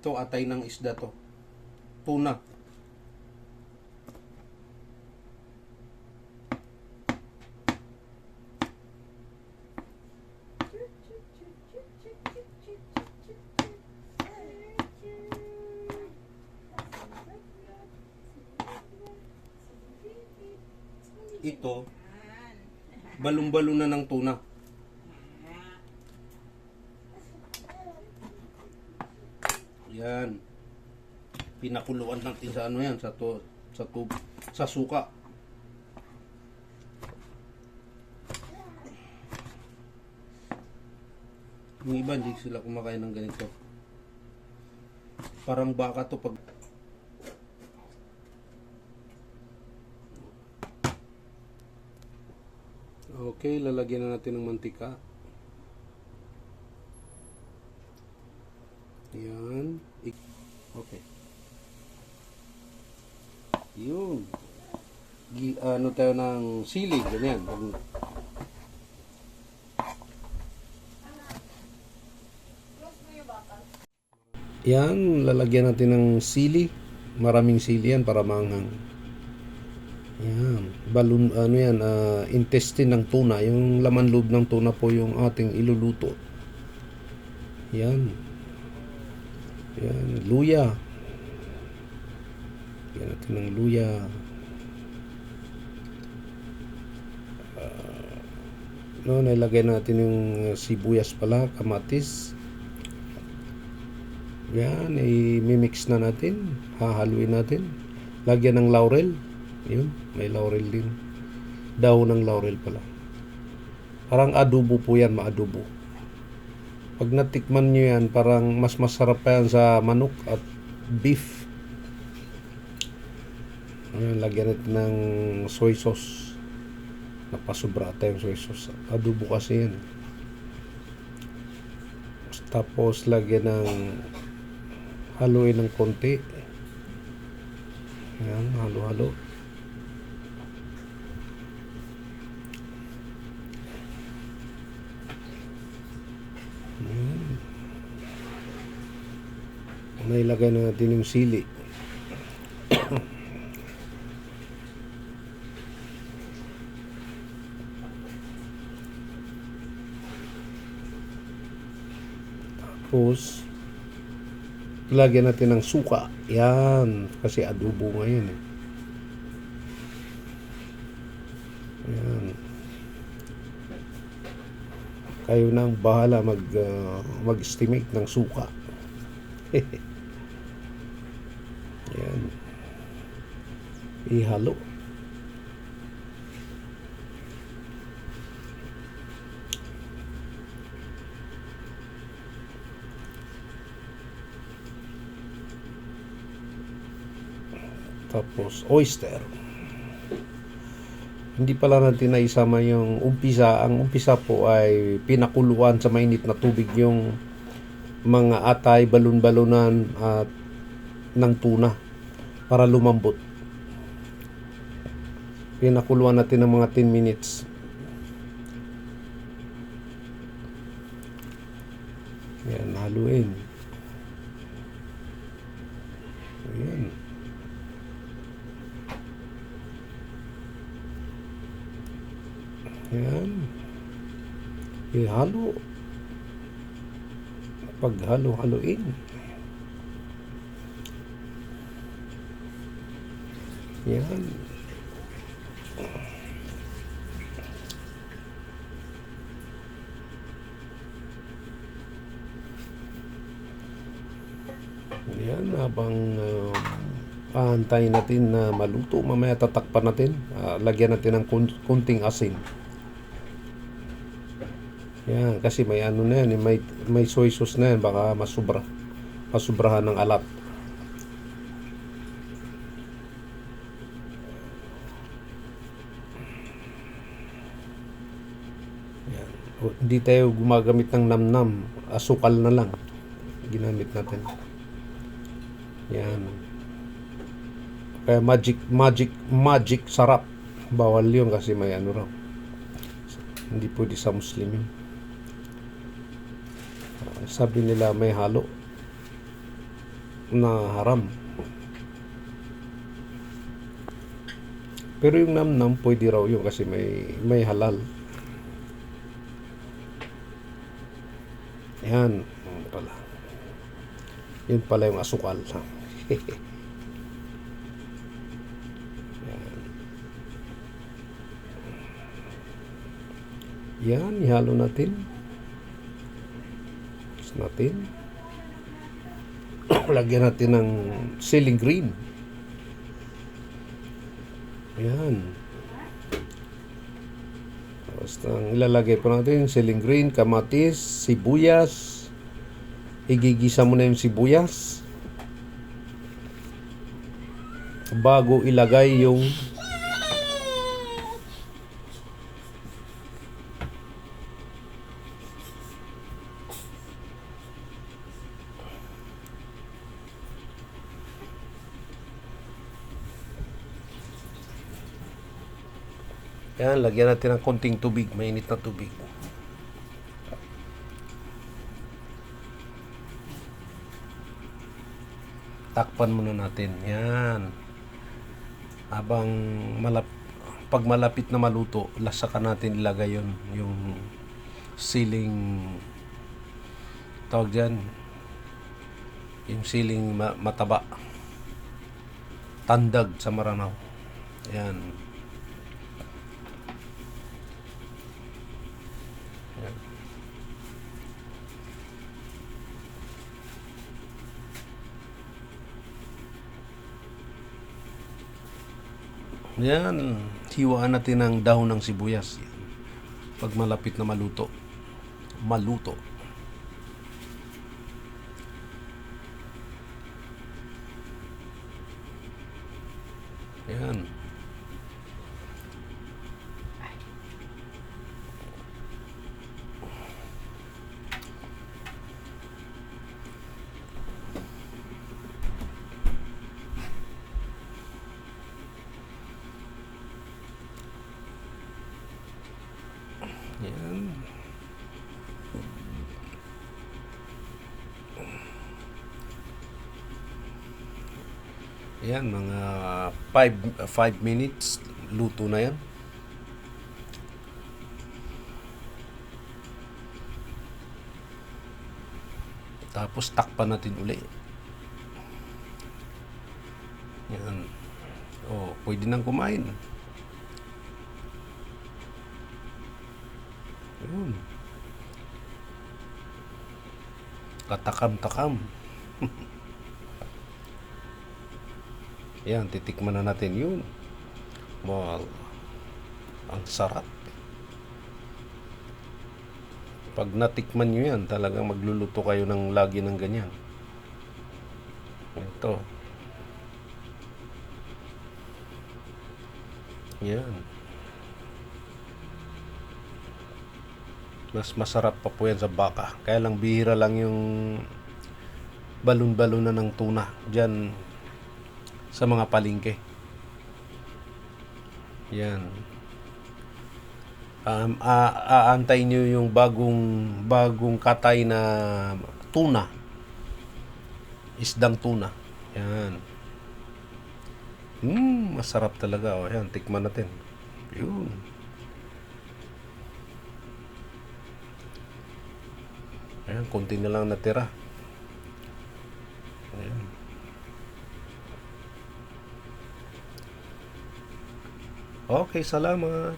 Ito, atay ng isda to. Tuna. Ito, balong-balong na ng tuna. Yan. Pinakuluan natin sa ano yan, sa suka. Yung iba hindi sila kumakain ng ganito. Parang baka to pag okay, lalagyan na natin ng mantika. Yan. Okay. Yun. Ano tayo ng sili, ganyan. Yan, lalagyan natin ng sili. Maraming sili yan para maanghang. Yan, ano yan, intestine ng tuna. Yung laman loob ng tuna po yung ating iluluto. Yan. Yan, luya. Yan natin ng luya. Nilagay natin yung sibuyas pala, kamatis. Yan, i-mix na natin. Hahaluin natin. Lagyan ng laurel. Yun, may laurel din. Dahon ng laurel pala. Parang adobo po yan, maadobo. Pag natikman nyo yan, parang mas masarap pa yan sa manok at beef. Ayan, lagyan natin ng soy sauce. Napasubra tayong soy sauce. Adobo kasi yan. Tapos lagyan ng haluin ng konti. Ayan, halo-halo. Nailagay na natin yung sili. Tapos lagyan natin ng suka. Yan, kasi adobo ngayon eh. Yan. Kayo nang bahala mag-estimate ng suka. Yan. Ihalo. Tapos oyster. Hindi pala natin naisama yung umpisa. Ang umpisa po ay pinakuluan sa mainit na tubig yung mga atay, balon-balonan at ng tuna para lumambot. Pinakuluan natin ng mga 10 minutes. Yan, haluin. Ayan. Yan. Ihalo. Paghalo-haloin. Yan. Yan, habang paantayin natin na maluto, mamaya tatakpan natin. Lagyan natin ng kunting asin. Yan, kasi may ano na yan, may soy sauce na yan, baka masubrahan ng alat. Yan. Hindi tayo gumagamit ng namnam, asukal na lang ginamit natin. Yan. Kaya magic sarap. Bawal yun kasi may ano raw. Hindi pwede sa Muslim yun. Sabi nila may halo. na haram. Pero yung namnam, pwede raw yun kasi may halal. Yan. Pala. Yun pala yung asukal. Yan, ihalo natin. Tapos natin. Lagyan natin ng ceiling green. Yan. Tapos ilalagay po natin ceiling green, kamatis, sibuyas. Igigisa mo na yung sibuyas bago ilagay yung yan, lagyan natin ng konting tubig, mainit na tubig. Takpan muna natin. Yan. Habang pag malapit na maluto, saka natin ilagay yung siling tawag dyan, yung siling mataba, tandag sa Maranao. Yan. Yan. Yan, hiwaan natin ang dahon ng sibuyas. Yan. Pag malapit na maluto. Yan. Yan. Yan, mga 5 minutes luto na yan. Tapos takpan natin uli. Yan. Oh, pwede nang kumain. Yun. Katakam-takam. Yan, titikman na natin yun. Wow. Ang sarap. Pag natikman nyo yan, talagang magluluto kayo ng lagi ng ganyan. Ito. Yan. Mas masarap pa po yan sa baka. Kaya lang bihira lang yung balon-balon na ng tuna dyan sa mga palengke. Yan. Aantay nyo yung bagong katay na tuna. Isdang tuna. Yan. Masarap talaga. O, yan, tikman natin. Yun. Ayan, konti na lang natira. Ayan. Okay, salamat.